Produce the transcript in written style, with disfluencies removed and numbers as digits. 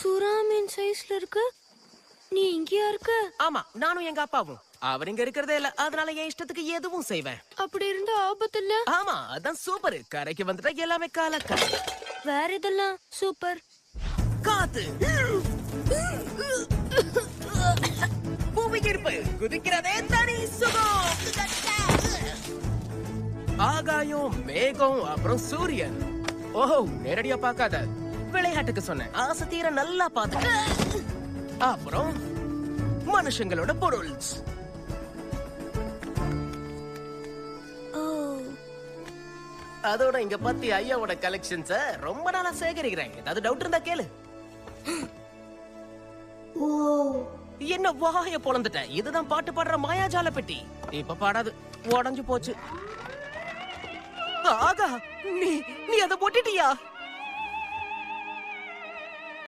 சுறா மீன் சைஸ்ல இருக்கு. நீ இங்கயா இருக்க? ஆமா, நானும் எங்க அப்பாவும். அவர் இங்க இருக்கிறதே இல்ல, அதனால என் இஷ்டத்துக்கு எதுவும் செய்வேன். அப்படி இருந்தா ஆபத்து இல்ல? ஆமா, அதான் சூப்பர். கரைக்கு வந்துட்டா எல்லாமே காலக்கா. வேற இதெல்லாம் சூப்பர். காத்து பூமிக்கிருப்பு குதிக்கிறதே தனி சுகம். ஆகாயம், மேகம், அப்புறம் சூரியன். ஓஹோ, நேரடியா பார்க்காத, விளையாட்டுக்கு சொன்னேன். ஆசை தீர நல்லா பாத்து. அப்புறம் மனுஷங்களோட பொருள்ஸ். அதோட இங்க பத்தி ஐயாவோட கலெக்ஷன்ஸ ரொம்ப நாளா சேகரிக்கிறேன். ஏதாவது டவுட் இருந்தா கேளு. என்ன வாய பொளந்துட்ட? இதுதான் பாட்டு பாடுற மாயாஜால பெட்டி. இப்ப பாடாது, உடைஞ்சு போச்சு. ஆகா, நீ அத போட்டுட்டியா?